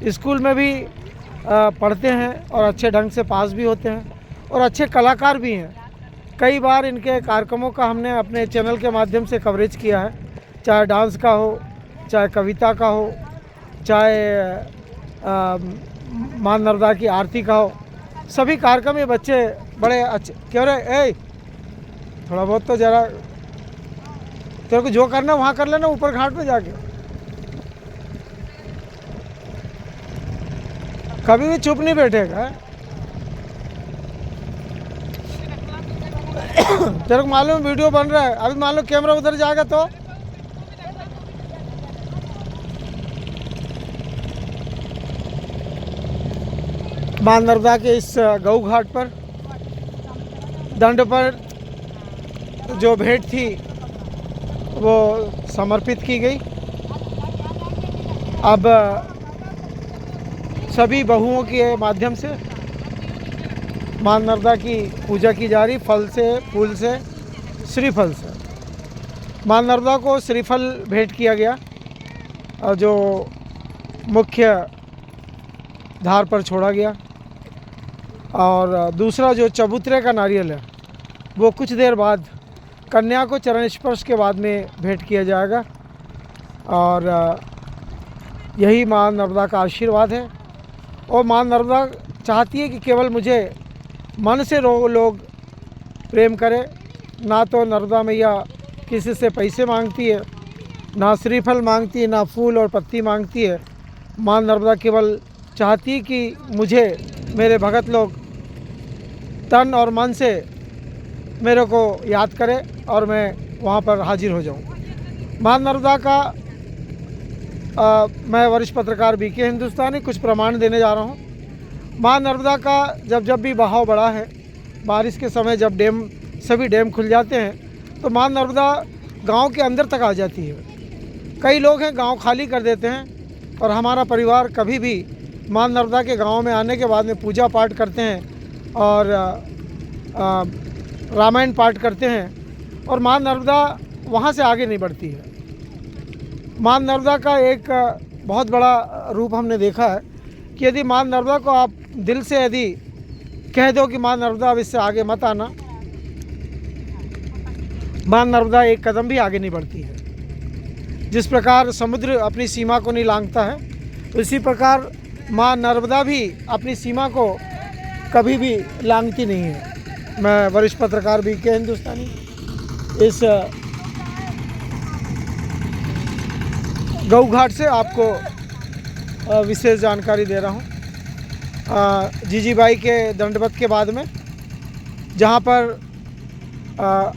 School में भी पढ़ते हैं और अच्छे ढंग से पास भी होते हैं और अच्छे कलाकार भी हैं। कई बार इनके कार्यक्रमों का हमने अपने चैनल के माध्यम से कवरेज किया है, चाहे डांस का हो, चाहे कविता का हो, चाहे माँ नर्मदा की आरती का हो। सभी कार्यक्रम ये बच्चे बड़े अच्छे। क्यों रे, ए थोड़ा बहुत तो ज़रा तेरे को जो करना वहाँ कर लेना, ऊपर घाट पे जाके। कभी भी चुप नहीं बैठेगा। तेरे को मालूम वीडियो बन रहा है, अभी मान लो कैमरा उधर जाएगा तो माँ नर्मदा के इस गौ घाट पर दंड पर जो भेंट थी वो समर्पित की गई। अब सभी बहुओं के माध्यम से माँ नर्मदा की पूजा की जा रही, फल से, फूल से, श्रीफल से। माँ नर्मदा को श्रीफल भेंट किया गया और जो मुख्य धार पर छोड़ा गया, और दूसरा जो चबूतरे का नारियल है वो कुछ देर बाद कन्या को चरण स्पर्श के बाद में भेंट किया जाएगा। और यही माँ नर्मदा का आशीर्वाद है। और माँ नर्मदा चाहती है कि केवल मुझे मन से लोग प्रेम करें। ना तो नर्मदा मैया किसी से पैसे मांगती है, ना श्रीफल मांगती है, ना फूल और पत्ती मांगती है। माँ नर्मदा केवल चाहती है कि मुझे मेरे भगत लोग तन और मन से मेरे को याद करें और मैं वहाँ पर हाजिर हो जाऊँ। माँ नर्मदा का मैं वरिष्ठ पत्रकार बीके हिंदुस्तानी कुछ प्रमाण देने जा रहा हूँ। माँ नर्मदा का जब भी बहाव बढ़ा है, बारिश के समय जब सभी डैम खुल जाते हैं तो माँ नर्मदा गांव के अंदर तक आ जाती है। कई लोग हैं गांव खाली कर देते हैं, और हमारा परिवार कभी भी माँ नर्मदा के गांव में आने के बाद में पूजा पाठ करते हैं और रामायण पाठ करते हैं, और माँ नर्मदा वहाँ से आगे नहीं बढ़ती है। माँ नर्मदा का एक बहुत बड़ा रूप हमने देखा है कि यदि माँ नर्मदा को आप दिल से यदि कह दो कि माँ नर्मदा अब इससे आगे मत आना, माँ नर्मदा एक कदम भी आगे नहीं बढ़ती है। जिस प्रकार समुद्र अपनी सीमा को नहीं लांघता है, उसी प्रकार माँ नर्मदा भी अपनी सीमा को कभी भी लांघती नहीं है। मैं वरिष्ठ पत्रकार बीके हिंदुस्तानी इस गौ घाट से आपको विशेष जानकारी दे रहा हूँ। जीजीबाई के दंडवत के बाद में जहाँ पर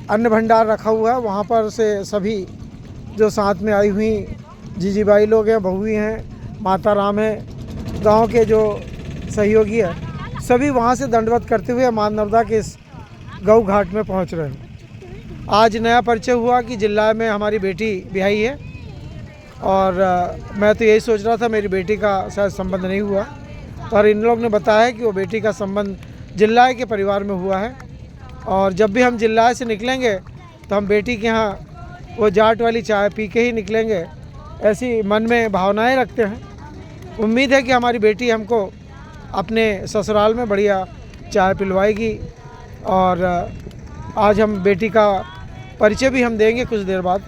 अन्न भंडार रखा हुआ है, वहाँ पर से सभी जो साथ में आई हुई जीजीबाई लोग हैं, बहुवी हैं, माता राम हैं, गांव के जो सहयोगी हैं, सभी वहाँ से दंडवत करते हुए माँ नर्मदा के इस गौ घाट में पहुँच रहे हैं। आज नया परिचय हुआ कि जिला में हमारी बेटी ब्याही है, और मैं तो यही सोच रहा था मेरी बेटी का शायद संबंध नहीं हुआ, पर इन लोग ने बताया कि वो बेटी का संबंध जिला के परिवार में हुआ है। और जब भी हम जिला से निकलेंगे तो हम बेटी के यहाँ वो जाट वाली चाय पी के ही निकलेंगे, ऐसी मन में भावनाएं रखते हैं। उम्मीद है कि हमारी बेटी हमको अपने ससुराल में बढ़िया चाय पिलवाएगी, और आज हम बेटी का परिचय भी हम देंगे कुछ देर बाद।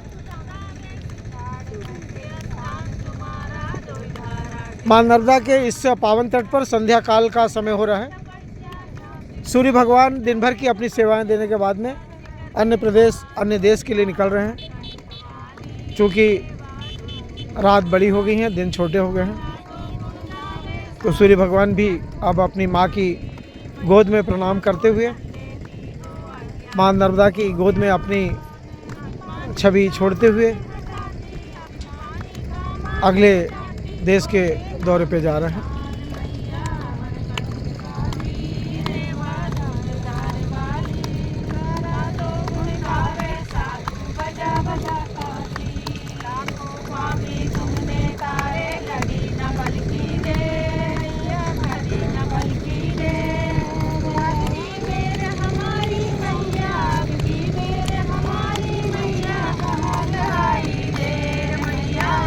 माँ नर्मदा के इस पावन तट पर संध्या काल का समय हो रहा है। सूर्य भगवान दिन भर की अपनी सेवाएं देने के बाद में अन्य देश के लिए निकल रहे हैं। चूँकि रात बड़ी हो गई है, दिन छोटे हो गए हैं, तो सूर्य भगवान भी अब अपनी माँ की गोद में प्रणाम करते हुए माँ नर्मदा की गोद में अपनी छवि छोड़ते हुए अगले देश के दौरे पे जा रहे हैं।